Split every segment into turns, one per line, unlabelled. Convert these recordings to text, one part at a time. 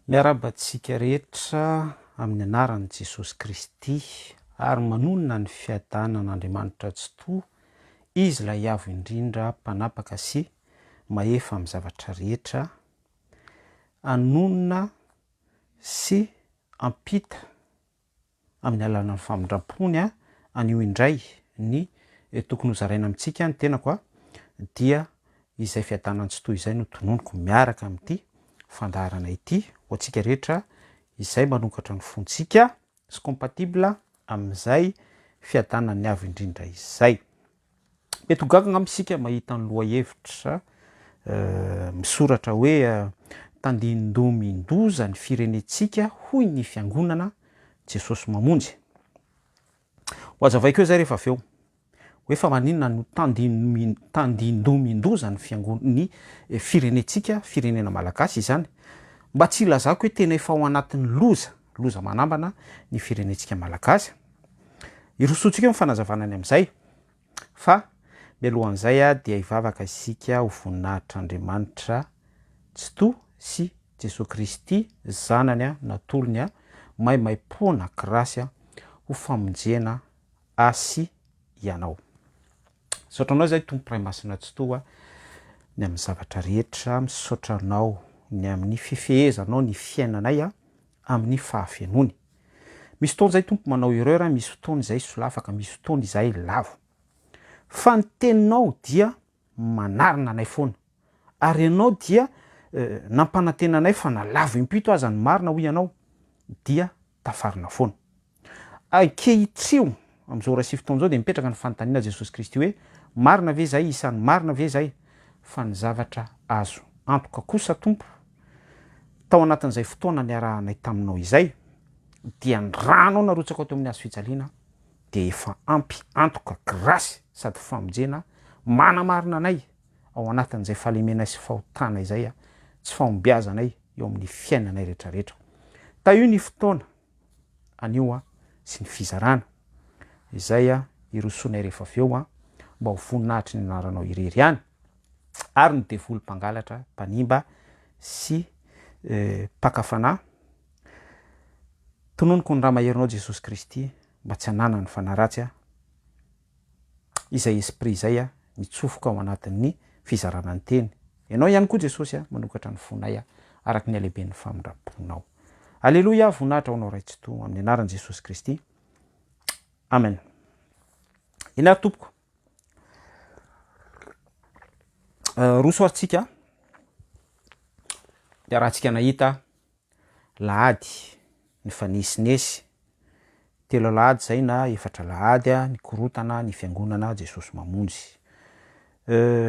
Miarabantsika rehetra amin'ny anaran'i Jesosy Kristy ary manonona ny fiadanan'Andriamanitra tsy toa, izy ilay avo indrindra mpanapaka sy mahefa amin'ny zavatra rehetra, anonona sy ampita amin'ny alalany famindram-pony anio indray ny tokony hozaraina amintsika ny tenako dia izay fiadanany tsy toa izay no tononoko miaraka amin'ity fandaharana ity ho antsika rehetra izay manokatra ny fontsika sy compatible amin'izay fiadanany avo indrindra izay. Mety ho gaga misika mahita ny loha hevitra misoratra hoe tandinin-domindoza ny firenetsika hoy ny fiangonana Jesosy mamonjy. Ho azavaiko eo zay rehefa avy eo hoe fa maninona no tandinin-domindoza ny firenetsika, firenena malagasy izany, mba tsy ilazako hoe tena efa ao anatin'ny loza manambana ny firenetsika malagasy. Irosotsika eo ny fanazavanany amin'izay fa mialohan'izay dia hivavaka isika ho voninahitr'Andriamanitra tsy toa sy Jesosy Kristy zanany natolony maimaimpona grasy ho famonjena asy ianao. Misaotra anao zay Tompo Ray Masina tsy toa ny amin'ny zavatra rehetra, misaotra anao ny amin'ny fifehezanao ny fiainanay amin'ny fahafianony. Misy fotoana zay Tompo manao erreur, misy fotoana izay solafaka, misy fotoana izay lavo. Fa ny teninao dia manarina anay foana. Ary ianao dia nampanantena anay fa nalavo impito aza ny marina hoy ianao dia tafarina foana. Ankehitrio amin'izao ora sy fotoana izao dia mipetraka ny fanontaniana Jesosy Kristy hoe marina ve zay, isan'ny marina ve zay, fa ny zavatra azo antoka kosa Tompo tao anatin'izay fotoana niarahanay taminao izay dia ny rano narotsaka teo amin'ny hazo fijaliana dia efa ampy antoka grasy sady famonjena manamarina anay ao anatin'izay fahalemenay sy fahotana izay tsy fahombiazanay eo amin'ny fiainanay rehetrarehetra. Io ny fotoana anio sy ny fizarana izay irosonay rehefa avy eo mba ho voninahitry ny anaranao irery ihany ary ny devoly mpangalatra, mpanimba sy mpakafanahy. Tononoko ny raha maherinao Jesosy Kristy mba tsy hanana ny fanaratsy izay esprit izay mitsofoka ao anatin'ny fizarana ny teny. Ianao ihany koa Jesosy manokatra ny fonay araka ny halehiben'ny famindram-ponao. Aleloia, voninahitra honao ray tsy toa amin'ny anaran'i Jesosy Kristy. Amen. Ina Tompoko. Rosoatsika dia raha tsika nahita lahady ny fanesinesy telo lahady zay na efatra lahady ny korotana ny fiangonana Jesosy mamonjy.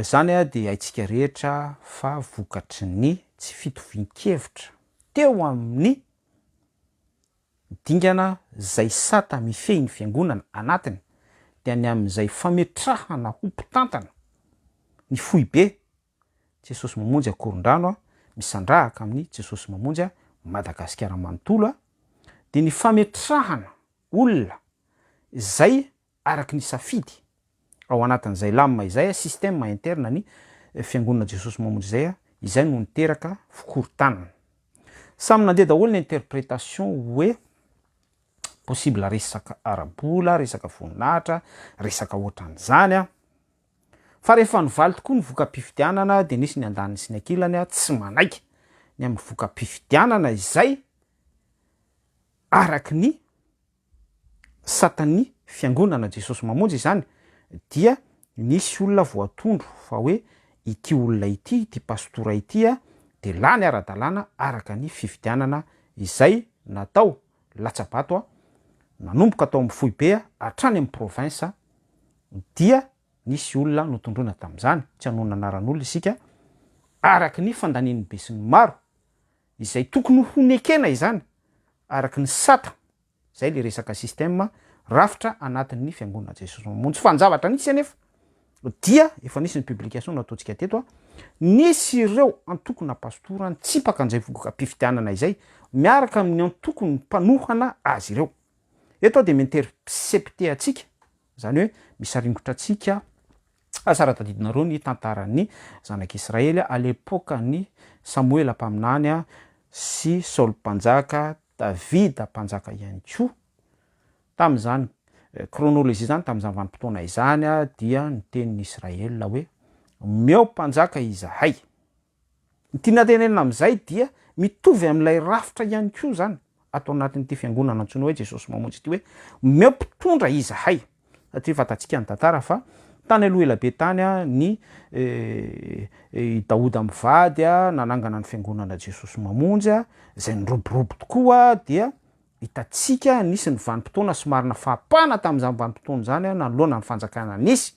Zany dia haitsika rehetra fa vokatry ny tsy fitovian-kevitra teo amin'ny dingana zay sata mifehy ny fiangonana anatiny dia ny amin'izay fametrahana ho mpitantana ny foibe Jesosy mamonjy akoron-drano misandrahaka amin'ny Jesosy mamonjy Madagasikara manontolo dia ny fametrahana olona zay araky ny safidy ao anatin'izay lamina izay système interne ny fiangonana Jesosy mamonjy izay no niteraka fikorontanana. Samy nandeha daholo ny interprétation hoe possible resaka arabola, resaka voninahitra, resaka ohatran'izany fa rehefa nivaly tokoa ny voka-pifidianana dia nisy ny andaniny sy ny ankilany tsy manaiky ny amin'ny voka-pifidianana izay araky ny satany fiangonana Jesosy mamonjy izany dia nisy olona voatondro fa hoe ity olona ity, ity pastora ity dia lany ara-dalàna araka ny fifidianana izay natao latsabato nanomboka atao amin'ny foibe hatrany amin'ny province dia nisy olona notondrona tamin'izany, tsy hanona anaran'olona isika, araky ny fandanian'ny be sy ny maro izay tokony honekena izany araky ny sata zay le resaka système rafitra anatin'ny fiangonana Jesosy mamonjy. Fa ny zavatra nisy anefa dia efa nisy ny publication nataontsika teto nisy ireo antokona pastora nitsipaka an'izay voka-pifidianana izay miaraka amin'ny antokony mpanohana azy ireo. Eto dia mi-intercepter atsika zany hoe misaringotra atsika tsara tadidinareo ny tantaran'ny zanak'Israely à l'époque ny Samuel mpaminany sy Saoly mpanjaka, Davida mpanjaka ihany koa. Tamin'izany kronolojia zany tamin'izany vanim-potoana izany dia ny tenin'ny Israela hoe meo mpanjaka izahay. Ny tiana tenenina amin'izay dia mitovy amin'ilay rafitra ihany koa zany atao anatin'ity fiangonana antsoina hoe Jesosy mamonjy ity hoe meo mpitondra izahay. Satria fatatsika ny tantara fa tany aloha elabe tany ny Daoda mivady nanangana ny fiangonana Jesosy mamonjy zay niroborobo tokoa dia hitatsika nisy ny vanim-potoana somarina fahapana tamin'izany vanim-potoana zany nanoloana ny fanjakana nisy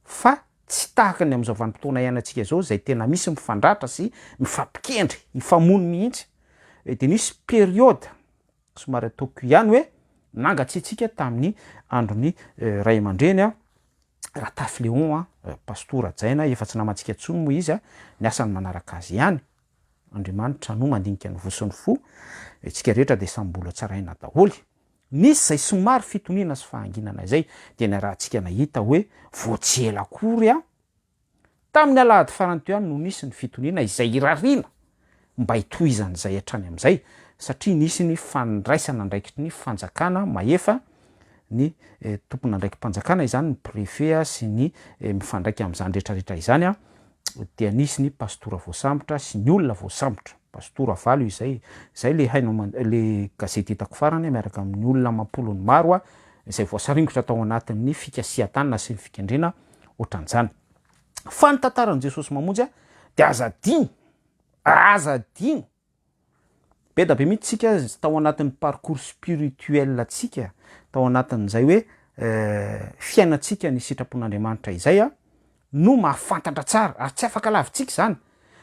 fa tsy tahaka ny amin'izao vanim-potoana iainantsika zao zay tena misy mifandratra sy mifampikendry hifamono mihitsy. De nisy periode somary ataoko ihany hoe nangatsiatsika tamin'ny andron'ny ray aman-dreny Ratafy Léon pastora Jaina efa tsy namantsika tsony moa izy ny asany manaraka azy ihany. Andriamanitra no mandinika ny voson'ny fo tsika rehetra de samy mbola tsaraina daholy. Nisy zay somary fitoniana sy fahanginana zay de ny rahantsika nahita hoe voatsy ela kory tamin'ny alahady farany teo ihany no nisy ny fitoniana izay irariana mba hitohizan'izay hatrany amin'izay satria nisy ny fandraisana ndraikitry ny fanjakana maefa ny tompona ndraiky mpanjakana izany ny préfet sy ny mifandraiky amin'izany rehetrarehetra izany dia nisy ny pastora voasambotra sy ny olona voasambotra. Pastora valo izay le hainao le gazety hitako farany miaraka amin'ny olona mampolo ny maro izay voasaringotra tao anatin'ny fikasihan-tanana sy ny fikendrena ohatran'izany. Fa ny tantaran'i Jesosy mamonjy de azadiny be da be mihitsy tsika tao anatin'ny parcours spirituel atsika tao anatin'izay hoe fiainatsika ny sitrapon'Andriamanitra izay no mahafantatra tsara ary tsy afaka lavitsika zany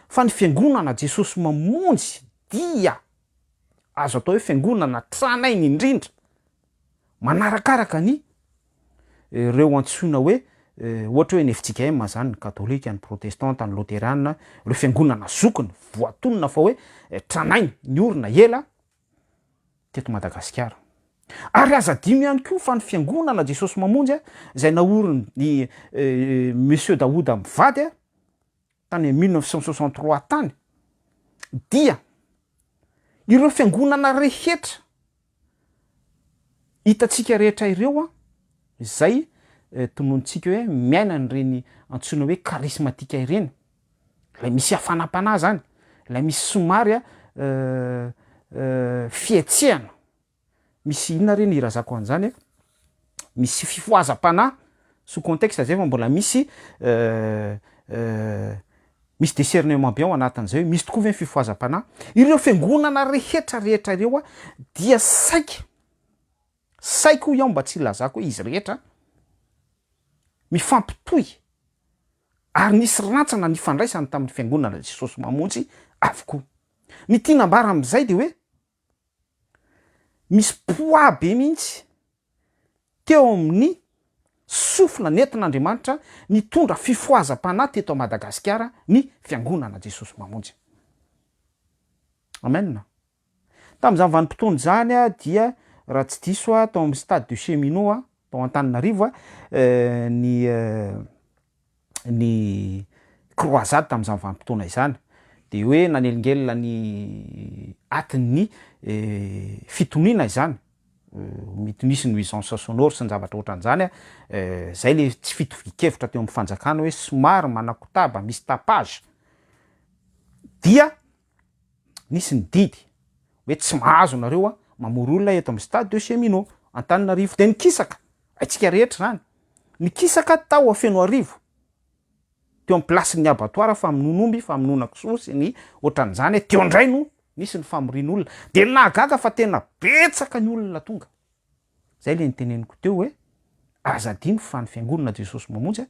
fa ny fiangonana Jesosy mamonjy dia azo atao hoe fiangonana tranainy indrindra manarakaraka ny reo antsoina hoe ohatra hoe ny FJKM zany ny katolika, ny protestanta, ny luterana, reo fiangonana zokiny voatonona fa hoe tranainy ny orina ela teto Madagasikara. Ary azadimy ihany koa fa ny fiangonana Jesosy mamonjy zay naoriny ny Monsieur Daouda mivady tany 1963 tany dia ireo fiangonana rehetra hitatsika rehetra ireo zay tonontsika hoe miaina nyreny antsoina hoe karismatika ireny, lay misy hafanam-panahy zany, lay misy somary fietsehana, misy inona reny irazako an'izany misy fifoazam-panahy sous contexte zay fa mbola misy discernement bien ao anatin'izay hoe misy tokoa ve ny fifoazam-panahy. Ireo fiangonana rehetra ireo dia saiko iaho mba tsy ilazako hoe izy rehetra mifampitohy ary nisy rantsana ny fandraisany tamin'ny fiangonana Jesosy mamonjy avokoa. Ny tinambara amin'izay de hoe misy poids be mihitsy teo amin'ny sofina nentin'Andriamanitra nitondra fifoazam-panahy teto Madagasikara ny fiangonana Jesosy mamonjy. Amen. Tamin'izany vanim-potoana zany dia raha tsy diso tao amin'ny stade de cheminot tao Antananarivo ny croisade tamin'izany vanim-potoana izany de hoe nanelingelina ny atin'ny fitoniana izany nisy nuisance sonore sy ny zavatra ohatran'izany zay le tsy fitovikevitra teo amin'ny fanjakana hoe somary manakotaba misy tapage dia nisy ny didy hoe tsy mahazo nareo mamory olona eto amin'ny stade de cheminot Antananarivo de nikisaka aitsika rehetra zany nikisaka tao afeno arivo teo amin'ny plasin'ny abattoir famononomby famonona kisoa sy ny ohatran'izany teo indray no nisy ny famoriana olona de nahagaga fa tena betsaka ny olona tonga. Zay le niteneniko teo hoe azadiny fa ny fiangonana Jesosy mamonjy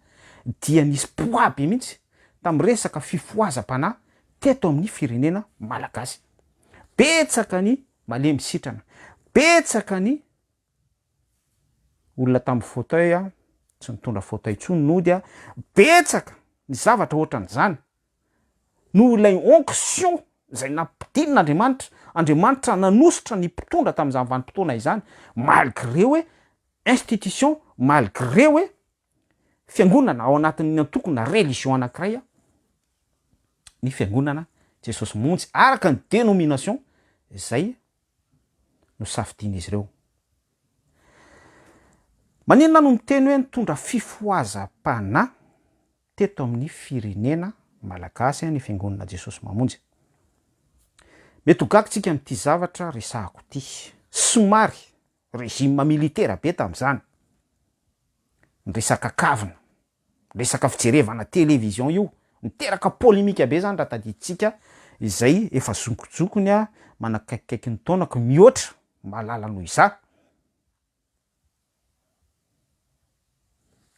dia nisy poids be mihitsy tamin'ny resaka fifoazam-panahy teto amin'ny firenena malagasy. Betsaka ny malemy sitrana, betsaka ny olona tamin'ny fauteuil tsy nitondra fauteuil tsony nody betsaka ny zavatra ohatran'izany no ilay onction zay nampidin'Andriamanitra, Andriamanitra nanositra ny mpitondra tamin'izany vanim-potoana izany malgré hoe institution, malgré hoe fiangonana ao anatin'ny antokona religion anankiray ny fiangonana Jesosy monjy araka ny dénomination zay no safidian'izy ireo. Maninona no miteny hoe nitondra fifohazam-panahy teto amin'ny firenena malagasy ny fiangonana Jesosy mamonjy. Mety ho gagotsika amin'ity zavatra resahako ity. Somary régime militaire be tamin'izany. Ny resaka kavina, resaka fijerevana télévision io, miteraka polémika be zany raha tadiditsika izay efa zokojokony manakaikikaiky ny taonako mihoatra malala noho izah.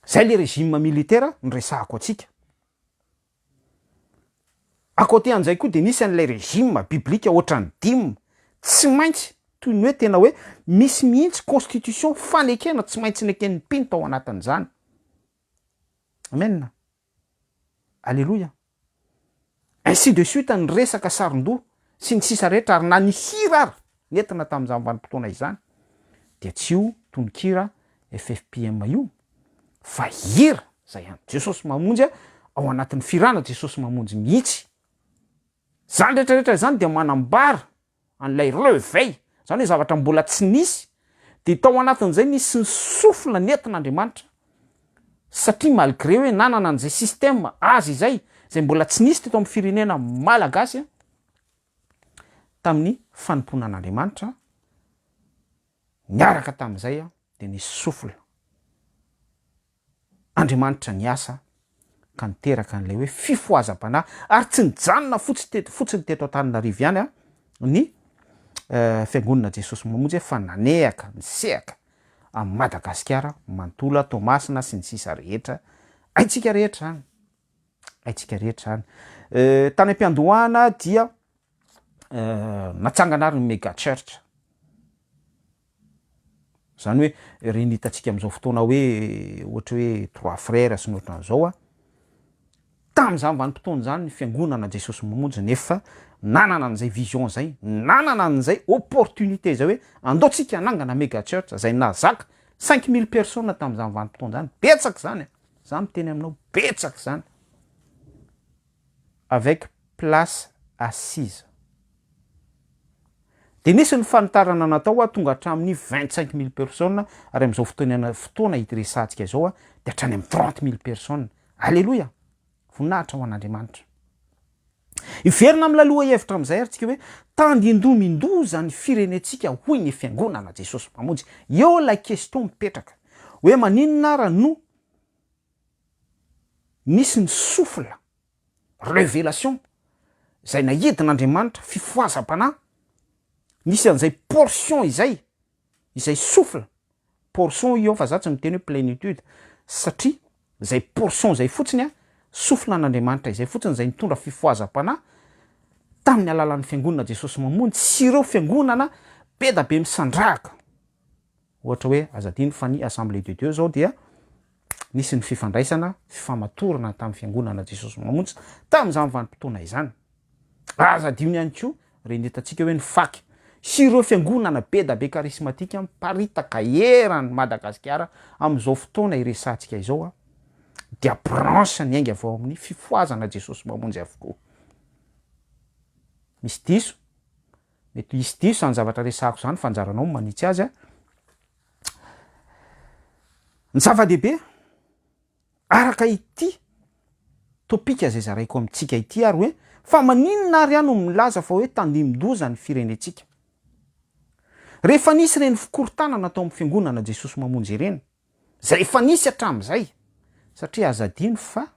Zay le régime militaire ny resahako atsika. Akoty an'izay koa de nisy an'ilay régime biblika ohatran'ny dimy tsy maintsy toy ny hoe tena hoe misy mihitsy constitution fanekena tsy maintsy neken'ny mpino tao anatin'izany. Amen. Alléluia. Ainsi de suite ny resaka saron-doha sy ny sisa rehetra ary na ny hira ary nentina tamin'izany vanim-potoana izany dia tsy io tononkira FFPM io fa hira zay any Jesosy mamonjy ao anatin'ny firana Jesosy mamonjy mihitsy. Zany rehetrarehetra zany dia manambara an'ilay réveil, zany hoe zavatra mbola tsy nisy de tao anatin'izay nisy ny sofina nentin'Andriamanitra. Satria malgré hoe nanana an'izay système azy izay mbola tsy nisy teto amin'ny firenena malagasy tamin'ny fanompona an'Andriamanitra, niaraka tamin'izay de nisy sofina. Andriamanitra niasa ka niteraka an'ilay hoe fifohazam-panahy ary tsy nijanona fotsiny teto Antananarivo ihany ny fiangonana Jesosy mamonjy fa nanehaka nisehaka amin'ny Madagasikara, Mantola, Toamasina sy ny sisa rehetra. Aintsika rehetra zany. Aintsika rehetra zany. Tany am-piandohana dia natsangana ary ny mega church. Zany hoe reny hitantsika amin'izao fotoana hoe ohatra hoe trois frères sy ny ohatran'izao tamin'izany vanim-potoana zany ny fiangonana Jesosy mamonjy nefa nanana an'izay vision zay, nanana an'izay opportunité zay hoe andaotsika hanangana mega church zay nazaka 5000 personnes tamin'izany vanim-potoana zany. Betsaka zany. Zany miteny aminao betsaka zany. Avec place assise. De nisy ny fanitarana natao tonga hatramin'ny 25000 personnes ary amin'izao fotoana hiresahantsika izao de hatrany amin'ny 30000 personnes. Alléluia. Voninahitra ho an'Andriamanitra. Iverina amin'ny laloha hevitra amin'izay aritsika hoe tandindomindoza ny firenetsika hoy ny fiangonana Jesosy mamonjy. Eo la question mipetraka hoe maninona raha no nisy ny sofla révélation zay nahidin'Andriamanitra fifohazam-panahy. Nisy an'izay portion izay sofla portion io fa za tsy miteny hoe plénitude satria zay portion zay fotsiny sofla an'Andriamanitra izay fotsiny zay nitondra fifohazam-panahy tamin'ny alalan'ny fiangonana Jesosy mamonjy sy ireo fiangonana be da be misandrahaka. Ohatra hoe azadiny fa ny Assemblée de Dieu zao dia nisy ny fifandraisana, fifamatorana tamin'ny fiangonana Jesosy mamonjy tamin'izany vanim-potoana izany. Azadiny ihany koa reny hitantsika hoe ny faky sy ireo fiangonana be da be karismatika miparitaka eran'ny Madagasikara amin'izao fotoana iresahantsika izao dia branche ny ainga avao amin'ny fifohazana Jesosy mamonjy avokoa. Misy diso, mety hisy diso zany zavatra resahako zany fanjaranao manitsy azy ny zava-dehibe araka ity topika zay zaraiko amintsika ity ary hoe fa maninona ary no milaza fa hoe tandimdoza ny firenetsika. Rehefa nisy reny fikorontanana atao amin'ny fiangonana Jesosy mamonjy ireny zay efa nisy hatramin'izay satria azadiny fa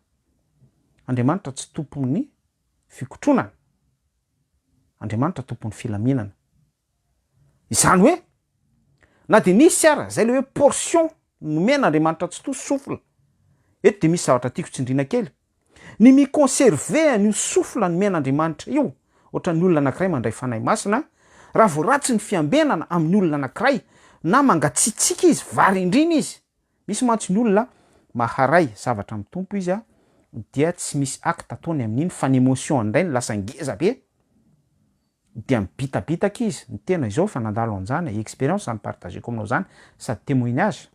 Andriamanitra tsy tompon'ny fikotronana, Andriamanitra tompon'ny filaminana. Izany hoe na de nisy ara zay le hoe portion nomen'Andriamanitra tsy to sofla. Eto de misy zavatra tiako tsindrina kely. Ny miconserver ny sofla nomen'Andriamanitra io ohatra ny olona anankiray mandray fanahy masina raha vao ratsy ny fiambenana amin'ny olona anankiray na mangatsiatsika izy varindrina izy. Misy mantsy ny olona maharay zavatra amin'ny tompo izy dia tsy misy acte ataony amin'iny fa ny émotion indray lasa ngeza be dia mibitabitaka izy. Ny tena izao fa nandalo an'izany expérience ny partageko aminao zany sady témoignage.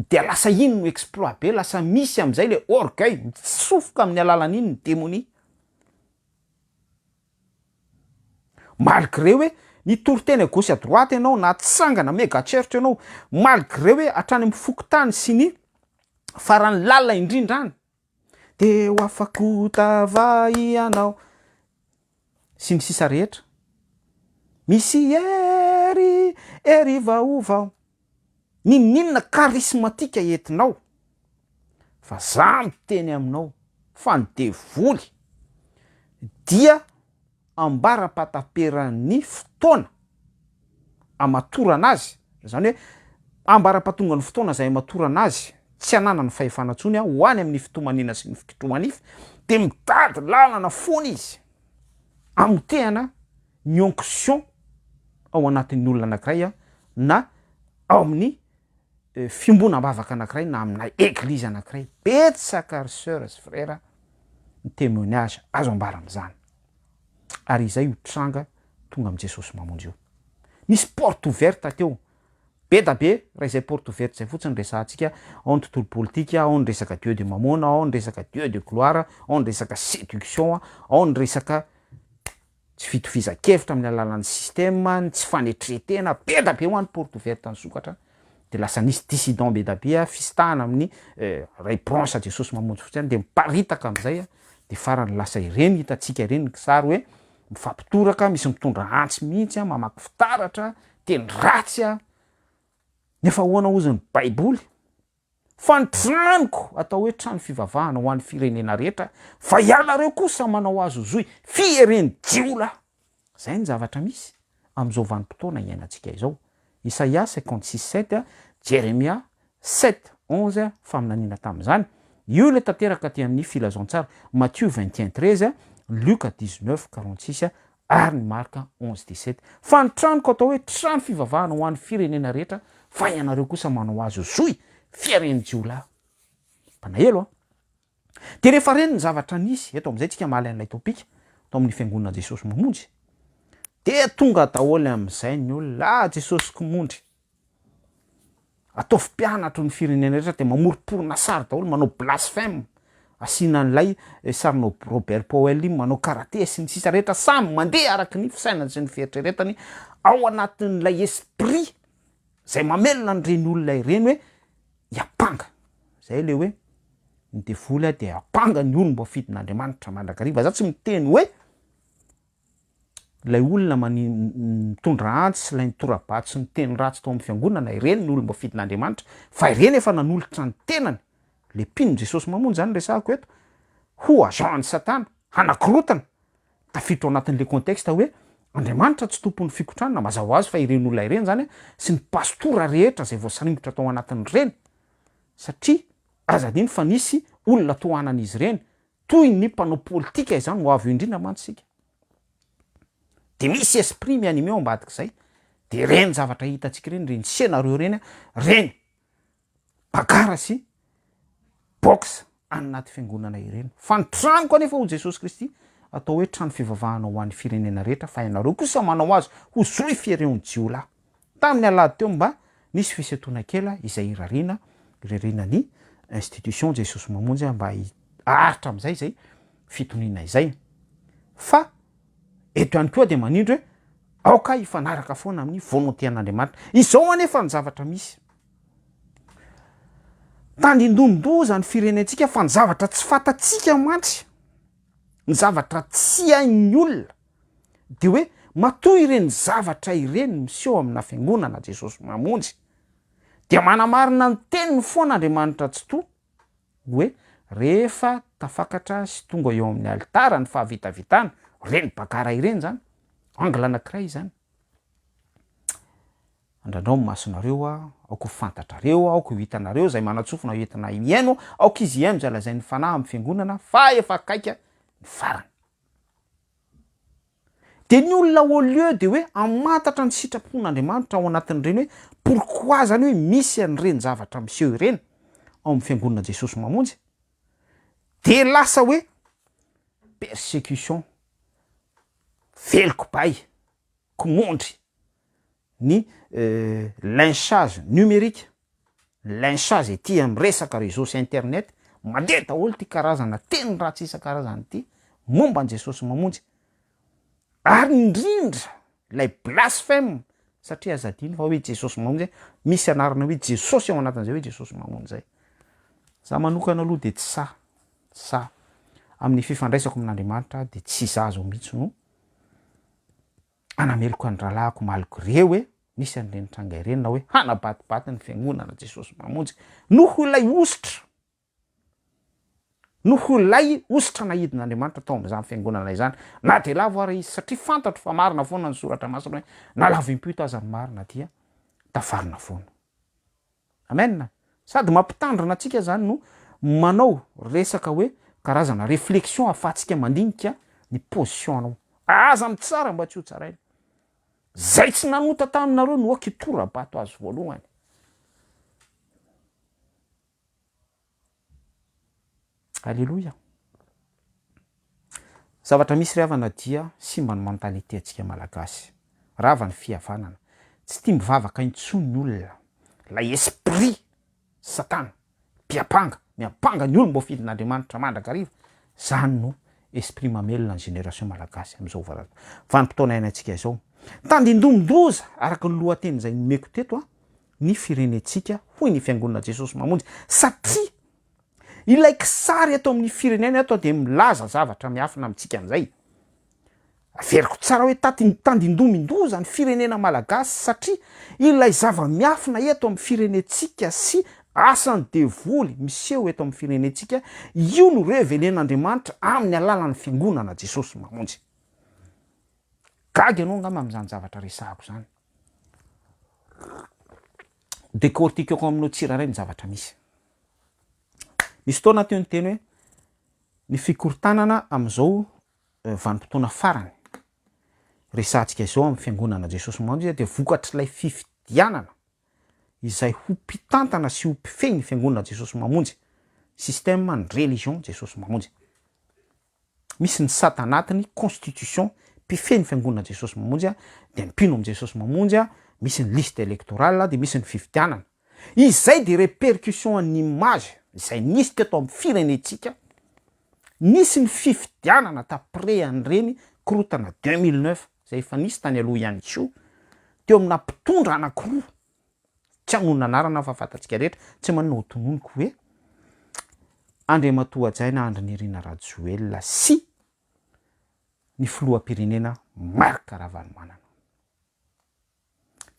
Dia lasa iny no exploit be, lasa misy amin'izay le orgueil mitsofoka amin'ny alalan'iny ny démonie. malgré hoe nitoroteny gauche à droite ianao na tsangana mégatreritra ianao malgré hoe hatrany amin'ny fokotany sy ny farany lalina indrindra any de ho afakotavay ianao sy ny sisa rehetra misy ery vaovao ninona karismatika entinao fa za miteny aminao fa ny devoly dia ambara-pataperan'ny fotoana amatorana azy zany hoe ambara-patonga ny fotoana zay amatorana azy tsy anana ny fahefanantsony ho any amin'ny fitomanina sy ny fitomanify de mitady lalana foana izy amotehana ny onction ao anatin'ny olona anankiray na ao amin'ny fimbonam-bavaka anankiray na amina eglizy anankiray betsaka ry sœur sy frère ny témoignage azo ambara am'izany ary izay ho tranga tonga am' Jesosy mamonjy io misy porte ouverte teo be da be raha izay porte ouverte zay fotsiny resahantsika ao ny tontolo politika ao ny resaka Dieu de Mammon ao ny resaka Dieu de gloire ao ny resaka séduction ao ny resaka tsy fitovizan-kevitra amin'ny alalan'ny système ny tsy fanetretena be da be ho any porte ouverte ny sokatra de lasa nisy dissident be da be fistahana amin'ny ray branche Jesosy mamonjy fotsiny de miparitaka am'izay de farany lasa ireny hitatsika ireny ny sary hoe mifampitoraka misy mitondra antsy mihitsy mamaky fitaratra teny ratsy nefa hoana oziny baiboly fa ny tranoko atao hoe trano fivavahana ho an'ny firenena rehetra fa ianareo kosa manao azo zoy fiereny jiola zay ny zavatra misy am'izao vanim-potoana iainantsika izao Isaia 56:7 Jeremia 7:11 faminanina tam'izany io le tanteraka ty amin'ny filazantsara Matthieu 21:13 Luc 19:46 ary ny Marka 11:17 fa ny tranoko atao hoe trano fivavahana ho an'ny firenena rehetra fa ianareo kosa manao azo zoy fiereny jiola panahelo de rehefa reny ny zavatra nisy eto am'izay tsika mahalay an'ilay topika atao amin'ny fiangonana Jesosy mamonjy de tonga daholo am'izay ny olona Jesosy komondry atao mpianatro ny firenena rehetra de mamoriporona sary daholo manao blasphème asina n'lay sarinao Robert Powell manao karaté sy ny sisa rehetra samy mandeha araky ny fisainany sy ny fieritreretany ao anatin'ilay esprit zay mamelona nyreny olona ireny hoe iapanga zay le hoe ny devoly de apanga ny olomba fidin'Andriamanitra mandrakariva za tsy miteny hoe lay olona mitondra antsy sy lay nitorabaty sy ny teny ratsy tao amin'ny fiangonana ireny ny olomba fidin'Andriamanitra fa ireny efa nanolotra ny tenany le mpino Jesosy mamonjy zany resahako eto ho agent satana hanakorotana tafiditra ao anatin'le contexte hoe Andriamanitra tsy tompon'ny fikotranana mazava ho azy fa ireny olona ireny zany sy ny pastora rehetra zay voasaringotra tao anatin'ireny satria azadiny fa nisy olona tohanan'izy ireny toy ny mpanao politika izany ho avy indrindra mantsika de misy esprit mianime ao ambadik'izay de reny zavatra hitatsika ireny reny scénario reny reny bagara sy box anaty fiangonana ireny fa ny tranoko anefa ho Jesosy Kristy atao hoe trano fivavahana ho an'ny firenena rehetra fa ianareo kosa manao azy ho zoy fiereony jiola tamin'ny alady teo mba nisy fisetona kela izay irarina ny institution Jesosy mamonjy mba aritra am'izay zay fitonina izay fa eto ihany koa de manindro hoe aoka hifanaraka foana amin'ny volonté an'Andriamanitra izao anefa ny zavatra misy tandindondoza ny firenentsika fa ny zavatra tsy fatatsika mantsy ny zavatra tsy hain'ny olona de hoe matoa ireny zavatra ireny miseho amina fiangonana Jesosy mamonjy dia manamarina ny teniny foan'Andriamanitra tsy to hoe rehefa tafakatra sy tonga eo amin'ny alitara ny fahavitavitana reny bagara ireny zany angla anankiray zany andrandrao ny masonareo aoko fantatrareo aoko hitanareo zay manatsofina hoentina miaino aoko izy iaino zay lazay ny fanahy amin'ny fiangonana fa efa kaika ny farany de ny olona au lieu de hoe amantatra ny sitrapon'Andriamanitra ao anatin'ireny hoe pourquoi zany hoe misy an'ireny zavatra miseho ireny ao amin'ny fiangonana Jesosy mamonjy de lasa hoe persécution veloko bay komondry ny lynchage numérique lynchage ety am'resaka réseau sy internet mandeha daholo ty karazana teny ratsy isan-karazany ty momba an Jesosy mamonjy ary indrindra lay blasphème satria azadiny fa hoe jesosy mamonjy misy anarana hoe jesosy ao anatin'izay hoe jesosy mamonjy zay za manokana aloha de tsy sa amin'ny fifandraisako amin'Andriamanitra de tsy za azo mihitsy no anameloko any rahalahako malgré hoe misy an'ireny tranga ireny na hoe hanabatibaty ny fiangonana jesosy mamonjy noho ilay ositra nahidin'Andriamanitra tao am'izany fiangonana izany na de lavo ary izy satria fantatro fa marina foana ny soratra masina hoe na lavo impito aza ny marina dia tafarina foana amen sady mampitandrina atsika zany no manao resaka hoe karazana réflexion ahafahantsika mandinika ny position anao aza ny tsara mba tsy ho tsaraina zay tsy nanota taminareo no oky tora-bato azo voalohany alleloia zavatra misy ravana dia simba ny mentalité atsika malagasy rava ny fihavanana tsy tia mivavaka intsony ny olona lay esprit satana mpiapanga miapanga ny olo mbo fidin'Andriamanitra mandrakariva zany no esprit mamelona ny génération malagasy am'izao vanim-potoana iainantsika izao tandindomindoza araka ny lohateny zay nomeko teto ny firenentsika hoy ny fiangonana jesosy mamonjy satria ilay kisary eto amin'ny firenena eto de milaza zavatra miafina amintsika an'izay averiko tsara hoe tandindomindoza ny firenena malagasy satria ilay zava-miafina eto amin'ny firenentsika sy asany devoly miseho eto amin'ny firenentsika io no revelen'Andriamanitra amin'ny alalan'ny fiangonana jesosy mamonjy gagy ianao ngamba amin'izany zavatra resahako zany décortiqueko aminao tsiraray ny zavatra misy fotoana teo ny teny hoe ny fikorontanana am'izao vanim-potoana farany resantsika izao amin'ny fiangonana jesosy mamonjy de vokatr'ilay fifidianana izay ho mpitantana sy ho mpifehy ny fiangonana jesosy mamonjy système ny religion jesosy mamonjy misy ny satanatiny constitution mpifehy ny fiangonana jesosy mamonjy de mpino am' jesosy mamonjy misy ny liste électorale de misy ny fifidianana izay de répercussion ny image izay nisy teto amin'ny firenentsika nisy ny fifidianana tapré an'ireny korotana 2009 zay efa nisy tany aloha ihany ko teo amina mpitondra anankiroa tsy anonona anarana fa fantatsika rehetra tsy manana ho tononiko hoe Andriamatoajaina Andrinirina Rajoelina sy ny filoham-pirenena Marc Ravalomanana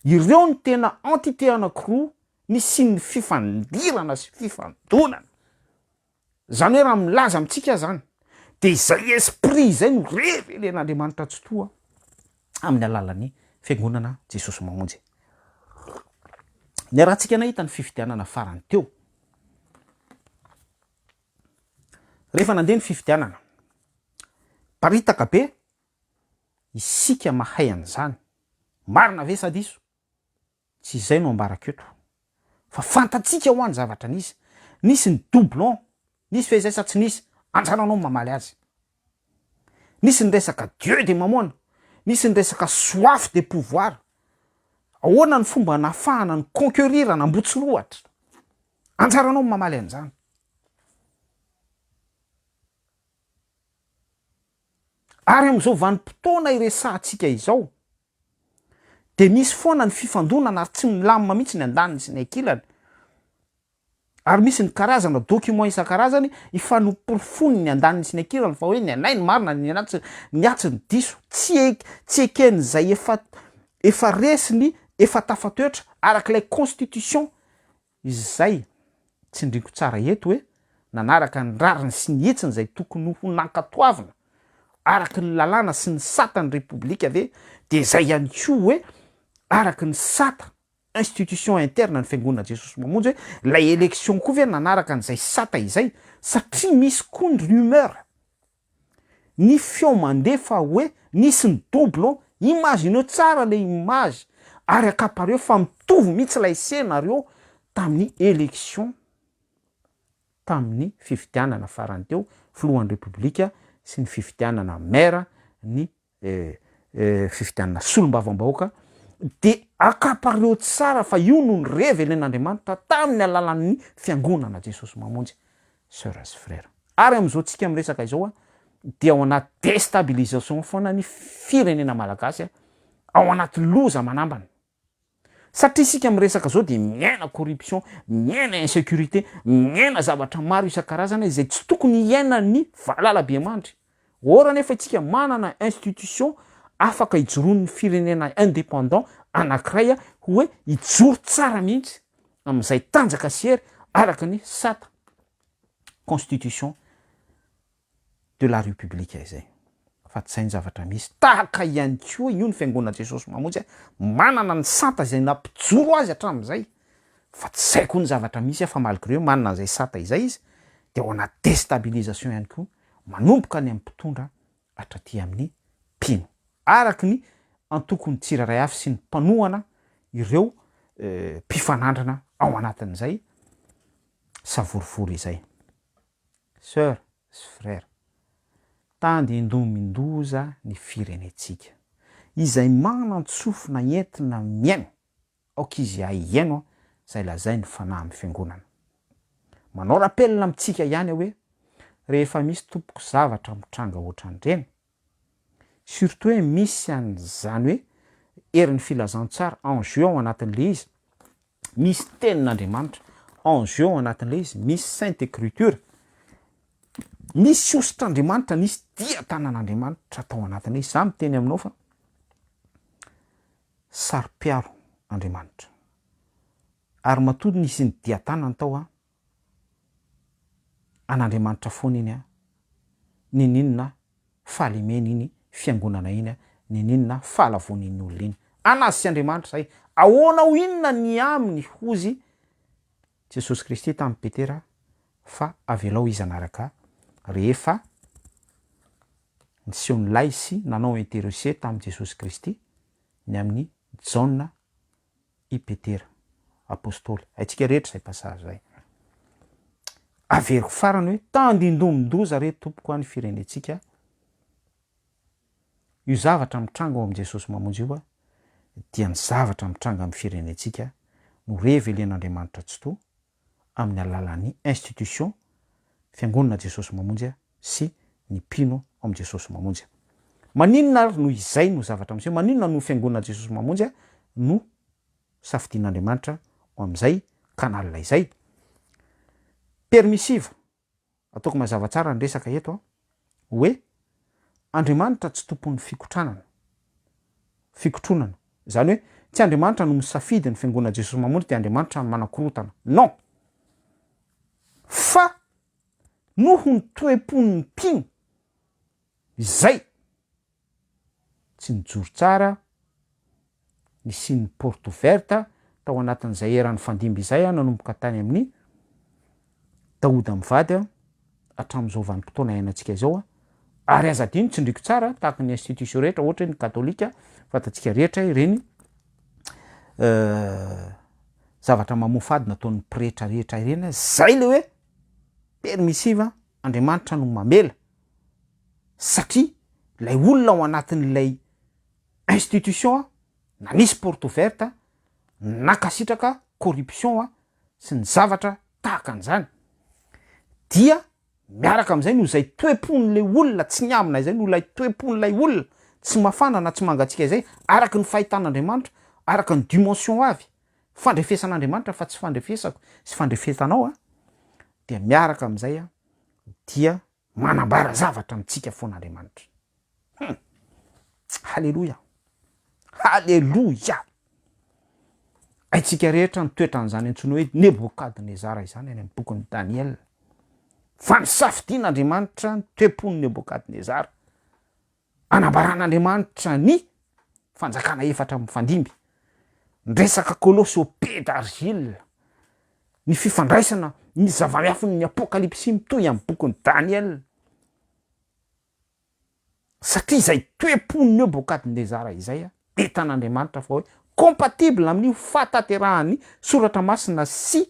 ireo ny tena entité anankiroa nisy ny fifandirana sy fifandonana zany hoe raha milaza amitsika zany de izay esprit zay no revelen'Andriamanitra tsotoa amin'ny alalan'ny fiangonana jesosy mamonjy ny arahantsika nahita ny fifidianana farany teo rehefa nandeha ny fifidianana paritaka be isika mahay an'izany marina ve sady iso tsy izay no ambarako eto fa fantatsika ho any zavatra nisy ny doublon nisy fe izay sa tsy nisy anjananao mamaly azy nisy ny resaka dieu de mamoana nisy ny resaka soif de pouvoir ahoana ny fomba nafahana ny conquérir nambotsy lohatra anjaranao mamaly an'izany ary am'izao vanim-potoana iresahantsika izao de misy foana ny fifandonana ary tsy milamina mihitsy ny andaniny sy ny ankilany ary misy ny karazana document isan-karazany ifanomporofony ny andaniny sy ny ankilany fa hoe ny anay ny marina ny atsy ny diso tsy eken'izay efa resiny efa tafatoetra arak'ilay constitution izay tsy ndriko tsara eto hoe nanaraka ny rariny sy ny hetsiny zay tokony ho nankatoavina araky ny lalàna sy ny satany republika ave de zay ihany ko hoe araky ny sata institution interne ny fiangonana jesosy mamonjy hoe lay élection koa ve nanaraka n'izay sata izay satria misy koa ny rumeur ny feo mandefa hoe nisy ny doublon imagineo tsara le image ary akapareo fa mitovy mihitsy lay senareo tamin'ny élection tamin'ny fifidianana farany teo filohan'ny republika sy ny fifidianana maire ny fifidianana solom-bavambahoaka de akapareo tsara fa io no ny revelen'Andriamanitra tamin'ny alalan'ny fiangonana jesosy mamonjy sœurs sy frères ary am'izao tsika miresaka izao dia ao anaty déstabilisation foana ny firenena malagasy ao anaty loza manambana. Satria isika miresaka zao de miaina corruption, miaina insécurité, miaina zavatra maro isan-karazana izay tsy tokony iainany valala-be-mandry. Ora nefa itsika manana institution afaka ijoroan'ny firenena indépendant anankiray hoe ijoro tsara mihitsy amin'izay tanjaka sery araka ny sata constitution de la république izay. Fa tsy zay ny zavatra misy tahaka ihany koa io ny fiangonana Jesosy mamonjy manana ny sata izay nampijoro azy hatramin'izay. Fa tsy zay koa ny zavatra misy fa malgré manana an'izay sata izay izy de ao anaty déstabilisation ihany koa manomboka any amin'ny mpitondra hatraty amin'ny mpino araky ny antokony tsiraray avy sy ny mpanohana ireo mpifanandrana ao anatin'izay savorivory izay. Sœur sy frère, tandindomindoza ny firenetsika izay manan-tsofina entina miaino aoka izy aiaino zay lazay ny fanahy amin'ny fiangonana. Manao rappelina amitsika ihany hoe rehefa misy tompoko zavatra mitranga ohatran'ireny, surtout hoe misy an'izany hoe erin'ny filazantsara enjeu ao anatin'le izy, misy tenin'Andriamanitra enjeu ao anatin'le izy, misy sainte écriture, misy ositr'Andriamanitra, nisy dia tanan'Andriamanitra atao anatin'le izy. Za miteny aminao fa saro-piaro Andriamanitra ary matody nisy ny dia tanany tao an'Andriamanitra foana iny nininona fahalemena iny fiangonana iny nininona fahalavona iny olona iny anazy sy Andriamanitra zay. Ahoana ho inona ny aminy hozy Jesosy Kristy tamin'ny Petera fa avelao izy anaraka rehefa niseho ny laisy nanao interrogé tamin'i Jesosy Kristy ny amin'ny Jaona i Petera apôstôly. Haitsika rehetra zay passage zay. Averiko farany hoe tandindomindoza re tompoko any firenetsika. Io zavatra mitranga ao amin'i Jesosy mamonjy io dia ny zavatra mitranga amin'ny firenetsika no revelen'Andriamanitra tsy to amin'ny alalan'ny institution fiangonana Jesosy mamonjy sy ny mpino ao amin'i Jesosy mamonjy. Maninona no izay no zavatra amin'izay? Maninona no fiangonana Jesosy mamonjy no safidian'Andriamanitra ao amin'izay kanalina izay? Permissive, ataoko mazava tsara ny resaka eto hoe Andriamanitra tsy tompon'ny fikotronana. Zany hoe tsy Andriamanitra no misafidy ny fiangonana Jesosy mamonjy de Andriamanitra manakorotana. Non. Fa noho ny toe-pon'ny mpino izay tsy nijoro tsara, nisy ny porte ouverte tao anatin'izay eran'ny fandimby izay nanomboka tany amin'ny Daoda mivady hatramin'izao vanim-potoana iainantsika izao ary azadino tsindriko tsara tahaka ny institution rehetra ohatra ny katolika fantatsika rehetra ireny zavatra mamofady nataon'ny pretra rehetra ireny zay le hoe permissive Andriamanitra no mamela satria lay olona ao anatin'ilay institution na nisy porte ouverte nakasitraka corruption sy ny zavatra tahaka an'izany dia miaraka amin'izay no zay toe-pon'le olona tsy niamina izay no lay toe-pon'lay olona tsy mafana na tsy mangatsika izay araka ny fahitan'Andriamanitra, araka ny dimension avy fandrefesan'Andriamanitra fa tsy fandrefesako sy fandrefesanao dia miaraka amin'izay dia manambara zavatra amitsika fon'Andriamanitra. Halleluja, halleluja. Aitsika rehetra nitoetra an'izany antsoina hoe Nebokadnezara izany any amin'ny bokin'ny Daniel. Fa nisafidian'Andriamanitra ny toe-pon'ny Nebokadnezara anambaran'Andriamanitra ny fanjakana efatra mifandimby, ny resaka kolosy au pied d'argile, ny fifandraisana ny zava-miafin'ny apokalipsy mitoy amin'ny bokin'ny Daniel. Satria izay toe-pon'ny Nebokadnezara izay entan'Andriamanitra fa hoe compatible amin'io fataterahany soratra masina sy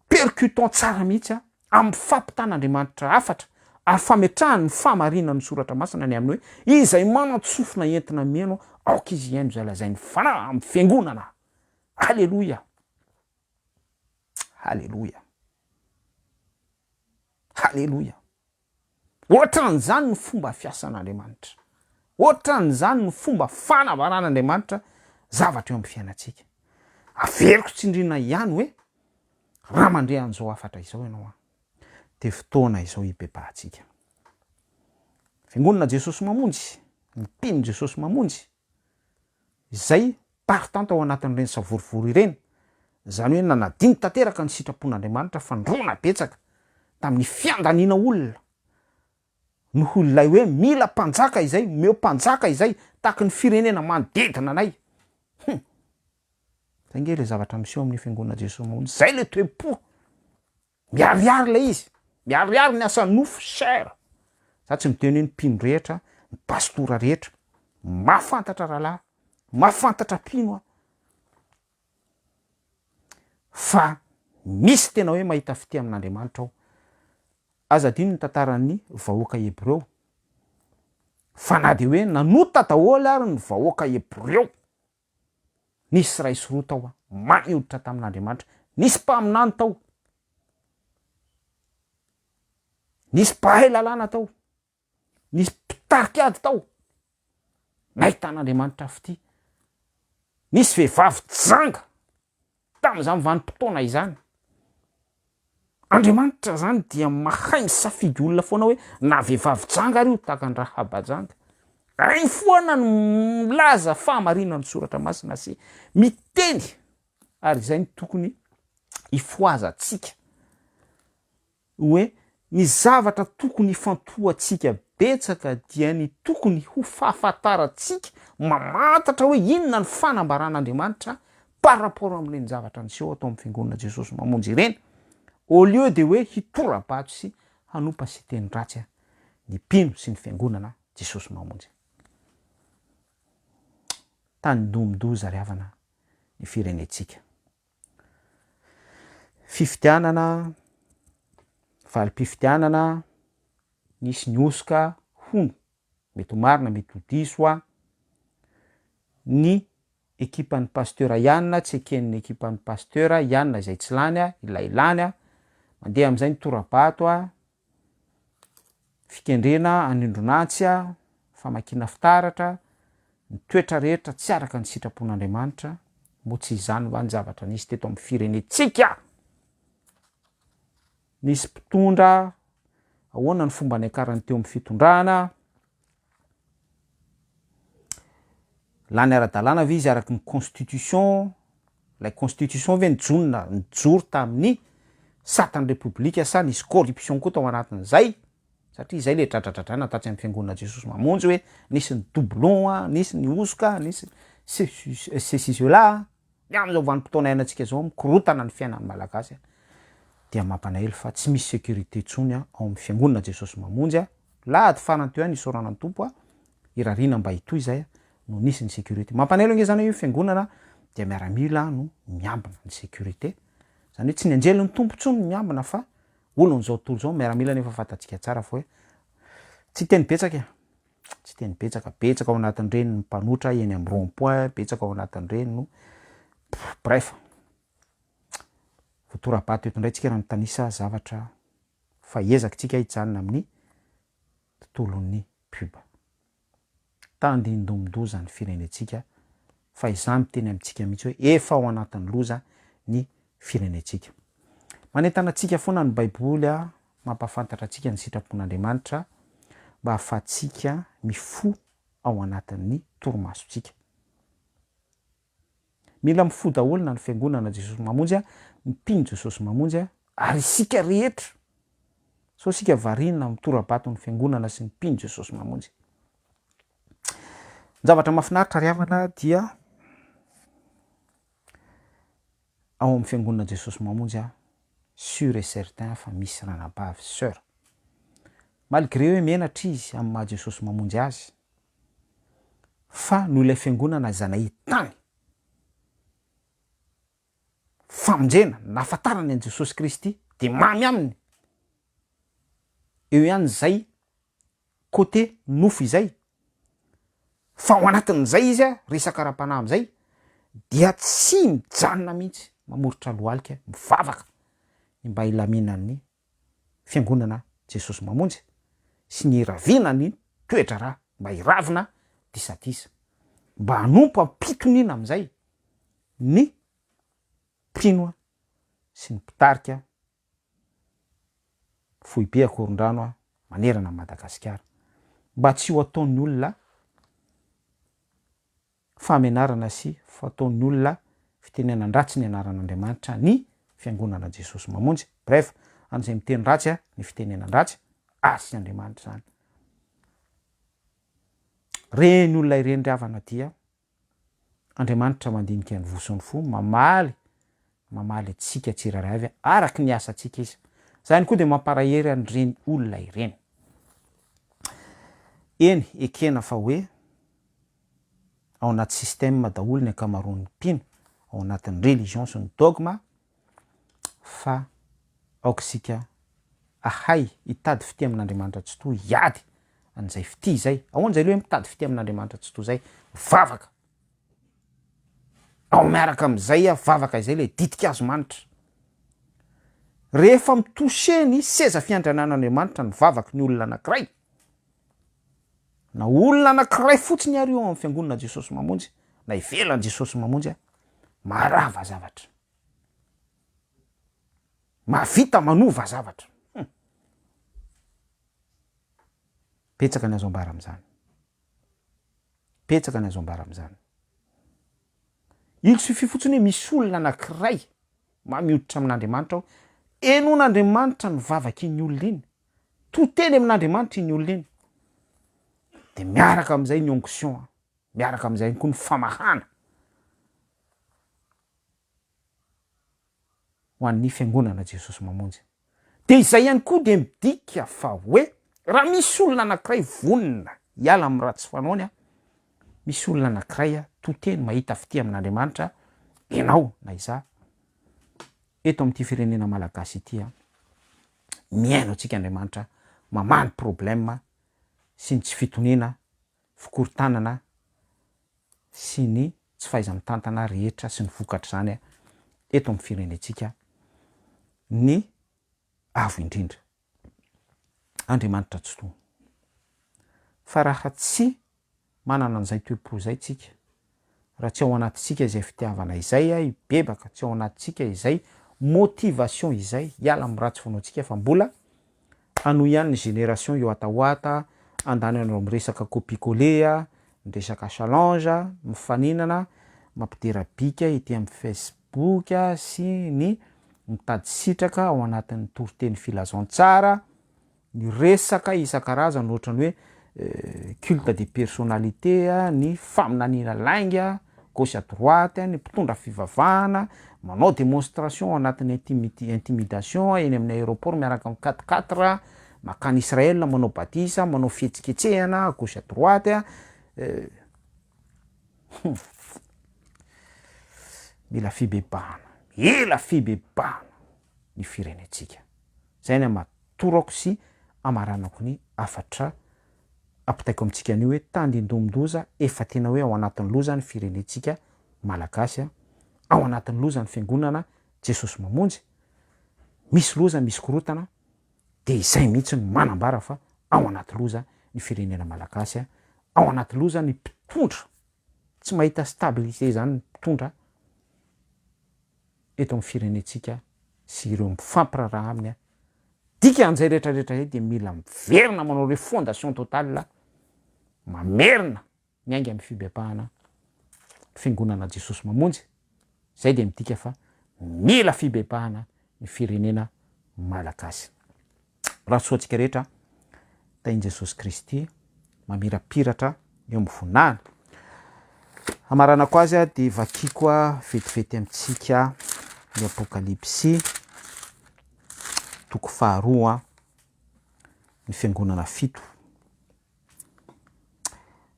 percutant tsara mihitsy amin'ny fampitan'Andriamanitra hafatra ary fametrahany ny famarinany soratra masina ny amin'ny hoe izay manan-tsofina entina miaino aoka izy iaino zay lazainy fanahy amin'ny fiangonana. Halleluja, halleluja, halleluja. ohatran'izany ny fomba fiasan'Andriamanitra, ohatran'izany ny fomba fanavaran'Andriamanitra zavatra eo amin'ny fiainantsika. Averiko tsindrina ihany hoe raha mandre an'izao afatra izao ianao de fotoana izao hibebahantsika. Fiangonana Jesosy mamonjy, ny mpino Jesosy mamonjy, izay partante ao anatin'ireny savorivory ireny, zany hoe nanadiny tanteraka ny sitrapon'Andriamanitra fandroana betsaka tamin'ny fiandaniana olona, noho ilay hoe mila mpanjaka izay, meo mpanjaka izay tahaky ny firenena manodidina anay. Zay nge le zavatra miseho amin'ny fiangonana Jesosy mamonjy, zay le toe-po. Miariary lay izy, miariary ny asa nofo cher. Za tsy miteny hoe ny mpino rehetra, ny pastora rehetra, mahafantatra rahalahy, mahafantatra mpino fa misy tena hoe mahita fite amin'Andriamanitra ao. Aza dino ny tantaran'ny vahoaka Hebreo, fa na de hoe nanota daholo ary ny vahoaka Hebreo, nisy ray sy roa tao manioditra tamin'Andriamanitra, nisy mpaminany tao, nisy mpahay lalàna tao, nisy mpitarikady tao, nahitan'Andriamanitra fity. Nisy vehivavy janga tamin'izany vanim-potoana izany. Andriamanitra zany dia mahay misafidy olona foana hoe na vehivavy janga ary io tahaka ny Rahaba janga. Ay foana no milaza fahamarinan'ny soratra masina sy miteny, ary izay ny tokony ifoazantsika hoe ny zavatra tokony ifantohantsika betsaka dia ny tokony ho fahafantarantsika mamantatra hoe inona ny fanambaran'Andriamanitra par rapport amin'ireny zavatra niseho atao amin'ny fiangonana Jesosy mamonjy ireny, au lieu de hoe hitorabato sy hanompa sy teny ratsy ny mpino sy ny fiangonana Jesosy mamonjy. Tany domdo zariavana ny firenetsika. Fifidianana, valim-pifidianana, nisy ny osoka hono, mety ho marina mety ho diso ny ekipan'ny pasteur Ianna, tsy eken'ny ekipan'ny pasteur Ianna izay tsy lany ilay lany mandeha amin'izay ny torabato fikendrena anindronantsy famakina fitaratra, ny toetra rehetra tsy araka ny sitrapon'Andriamanitra, mo tsy izany va ny zavatra nisy teto amin'ny firenetsika. Nisy mpitondra, ahoana ny fomba niakarany teo amin'ny fitondrana, lany ara-dalàna ve izy araky ny constitution, lay constitution ve nijoro tamin'ny satany repoblika sa nisy corruption koa tao anatin'izay, satria izay le dradradradrana tatsy amin'ny fiangonana Jesosy mamonjy hoe nisy ny doublon, nisy ny osoka, nisy ceci cela, ny amin'izao vanim-potoana iainantsika zao mikorotana ny fiainan'ny malagasy, dia mampalahelo fa tsy misy sécurité tsony ao amin'ny fiangonana Jesosy mamonjy lahady farany teo nisy oranan'ny tompo irariana mba hitoy izay no nisy ny sécurité. Mampalahelo nge zany hoe fiangonana dia miaramila no miambina ny sécurité, zany hoe tsy ny anjelin'ny tompo tsony no miambina fa olon'izao tontolo zao miaramila, nefa fantatsika tsara fa hoe tsy teny betsaka tsy teny betsaka ao anatin'ireny ny mpanotra eny amin'ny rond-point, betsaka ao anatin'ireny no bref, votorabato eto indray tsika raha mitanisa zavatra fa ezakitsika hijanona amin'ny tontolon'ny pub. Tandindomdo zany firenetsika fa izany teny amintsika mihitsy hoe efa ao anatin'ny loza ny firenetsika. Manentana antsika foana ny Baiboly mampafantatra antsika ny sitrapon'Andriamanitra mba ahafahantsika mifo ao anatin'ny torimasontsika. Mila mifo daholo na ny fiangonana Jesosy mamonjy, mpino Jesosy mamonjy, ary isika rehetra so isika variana mitorabato ny fiangonana sy ny mpino Jesosy mamonjy. Ny zavatra mahafinaritra riavana dia ao amin'ny fiangonana Jesosy mamonjy sûr et certain fa misy ranabavy sœur, malgré hoe menatra izy amin'ny maha Jesosy mamonjy azy, fa noho ilay fiangonana zanahitany famonjena nahafantarany an' Jesosy Kristy de mamy aminy, eo ihany zay côté nofo izay, fa ao anatin'izay izy resaka ara-panahy am'izay dia tsy mijanona mihitsy mamoritra lohalika mivavaka mba ilaminan'ny fiangonana Jesosy mamonjy, sy ny iraviana ny toetra raha mba hiravina disatisa mba hanompo ampitoniana am'izay ny mpinoa sy ny mpitarika foibe akoron-drano a manerana Madagasikara mba tsy ho ataon'ny olona famenarana sy fataon'ny olona fitenenana ratsy ny anaran'Andriamanitra ny fiangonana Jesosy mamonjy. Bref, an'izay miteny ratsy a ny fitenenana ratsy asy Andriamanitra zany. Reny olona ireny ry dia Andriamanitra mandinika ny voson'ny fo mamaly atsika tsiraray avy araky ny asa atsika izy. Zany koa de mamparahery an'ireny olona ireny. Eny ekena fa hoe ao anaty système daholo ny ankamaroan'ny mpino, ao anatin'ny religion sy ny dogma, fa aoka isika ahay hitady fity amin'Andriamanitra tsy to hiady an'izay fity zay. Ahoana zay le hoe mitady fity amin'Andriamanitra tsy to zay? Vavaka. Ao miaraka am'izay vavaka izay le ditika azo manitra. Rehefa mitouché ny seza fiandrianan'Andriamanitra ny vavaka ny olona anankiray, na olona anankiray fotsiny ary eo amin'ny fiangonana Jesosy mamonjy, na ivelan'i Jesosy mamonjy marava zavatra. Mavita manova zavatra. Petsaka ny azo ambara am'zany. Petsaka ny azo ambara am'zany. Il suffit fotsiny hoe misy olona anankiray mamioditra amin'Andriamanitra ao, enon'Andriamanitra ny vavaka iny olona iny, toteny amin'Andriamanitra iny olona iny, de miaraka am'izay ny onction, miaraka am'izay koa ny famahana ho an'ny fiangonana Jesosy mamonjy. De izay ihany koa de midika fa hoe raha misy olona anankiray vonina hiala amin'ny ratsy fanaony misy olona anankiray toteny mahita fity amin'Andriamanitra ianao na iza eto amin'ity firenena malagasy ity miaino antsika Andriamanitra mamany problème sy ny tsy fitoniana, fikorontanana sy ny tsy fahaiza-mitantana rehetra sy ny vokatra zany eto amin'ny firenentsika ny avo indrindra. Andriamanitra tsy to. Fa raha tsy manana an'izay toe-po zay tsika, raha tsy ao anatintsika izay fitiavana izay ibebaka, tsy ao anatintsika izay motivation izay hiala amin'ny ratsy fanaontsika, fa mbola hanohy ihany ny génération eo atahoata, andany anao miresaka copie-coller, miresaka challenge, mifaninana, mampiterabika ety amin'ny Facebook sy ny mitady sitraka ao anatin'ny toriteny filazantsara, ny resaka isan-karazany ohatrany hoe culte de personnalité, ny faminaniana lainga gauche à droite, ny mpitondra fivavahana, manao démonstration anatin'ny intimidation eny amin'ny aéroport miaraka amin'ny 4x4, makany Israël manao batisa, manao fihetsiketsehana gauche à droite. Mila fibebahana ny firenentsika. Zay ny matorako sy amaranako ny afatra ampitaiko amintsika anio hoe tandindomindoza efa tena hoe ao anatin'ny loza ny firenentsika malagasy, ao anatin'ny loza ny fiangonana Jesosy mamonjy, misy loza misy korotana, de izay mihitsy ny manambara fa ao anaty loza ny firenena malagasy, ao anaty loza ny mpitondra tsy mahita stabilité zany ny mpitondra eto amin'ny firenentsika sy ireo mifampiraraha aminy dika an'izay rehetrarehetra zay de mila miverina manao hoe fondation totale mamerina miainga amin'ny fibebahana fiangonana Jesosy mamonjy. Zay de midika fa mila fibebahana ny firenena malagasy. Raha soatsika rehetra tainy Jesosy Kristy mamirapiratra eo amin'ny vonahany. Amaranako azy de vakiko vetivety amintsika ny Apokalipsy toko faharoa ny fiangonana fito.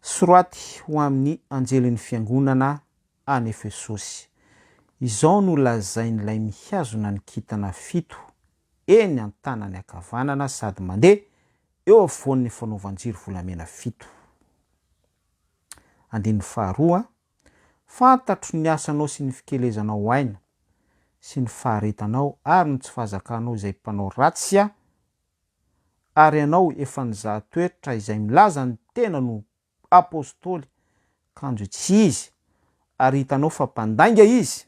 Soraty ho amin'ny anjelin'ny fiangonana any Efesosy. Izao no lazain'ilay mihazona ny kintana fito eny an-tanany ankavanana sady mandeha eo afovoan'ny fanaovanjiro volamena fito. Andin'ny faharoa, fantatro ny asanao sy ny fikelezanao aina sy ny faharetanao ary ny tsy fahazakanao izay mpanao ratsy ary ianao efa nizaha-toetra izay milaza ny tena no apôstôly kanjo tsy izy ary hitanao fa mpandainga izy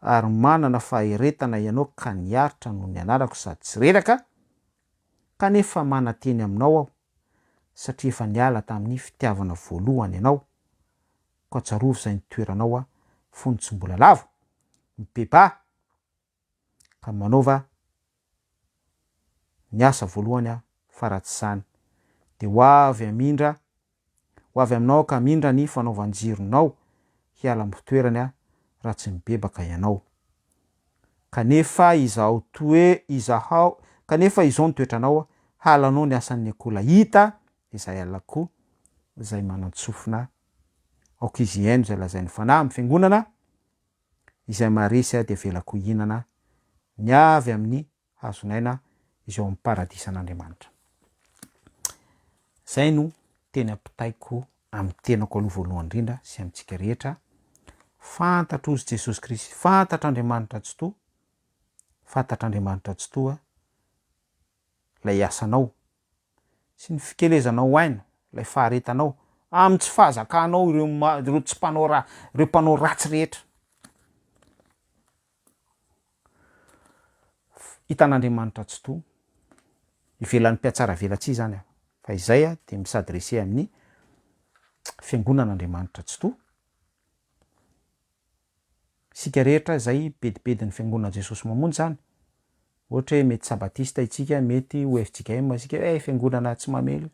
ary manana faheretana ianao ka niaritra no ny anarako sady tsy reraka kanefa manateny aminao aho satria efa niala tamin'ny fitiavana voalohany ianao ko atsarovy izay nitoeranao a fony tsy mbola lavo mibeba ka manaova ny asa voalohany a fa ratsy izany de ho avy amindra ho avy aminao ka mindra ny fanaovanjironao hiala am'toerany a raha tsy mibebaka ianao kanefa kanefa izao nytoetranao halanao ny asan'ny akola hita izay alako izay manantsofina aoka izy haino izay lazain'ny fanahy amin'ny fiangonana izay maharesy a de velako hihinana ny avy amin'ny hazonaina izao amin'ny paradisan'Andriamanitra. Zay no teny ampitaiko amin'ny tenako aloha voalohany indrindra sy amintsika rehetra fantatrozy Jesosy Kristy, fantatr'Andriamanitra tsotoa, fantatr'Andriamanitra tsotoa lay asanao sy ny fikelezanao aina, lay faharetanao amin'ny tsy fahazakanao ireo tsy mpanao ireo mpanao ratsy rehetra. Hitan'Andriamanitra tsotoa ivelan'ny mpiatsara velatsia zany a fa izay a de misadrese amin'ny fiangonan'Andriamanitra tsotoa sika rehetra zay bedibedin'ny fiangonana Jesosy mamonjy zany ohatra hoe mety sabatista itsika mety OFJKM isika fiangonana tsy mamelo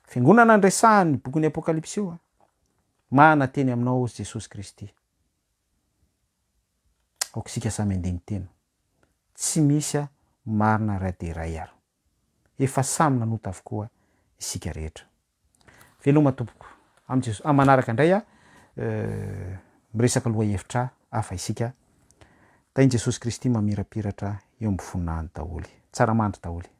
fiangonana andresahany bokon'ny apokalipsy io a mana teny aminao Jesosy Kristy aoka isika samy andiny tena tsy misy a marina ray de ray ary efa samy nanota avokoa isika rehetra veloma tompoko manaraka indray a miresaka loha hevitra hafa isika tainy Jesosy Kristy mamirapiratra eo amby voninahiny daholy tsara mandry daholy.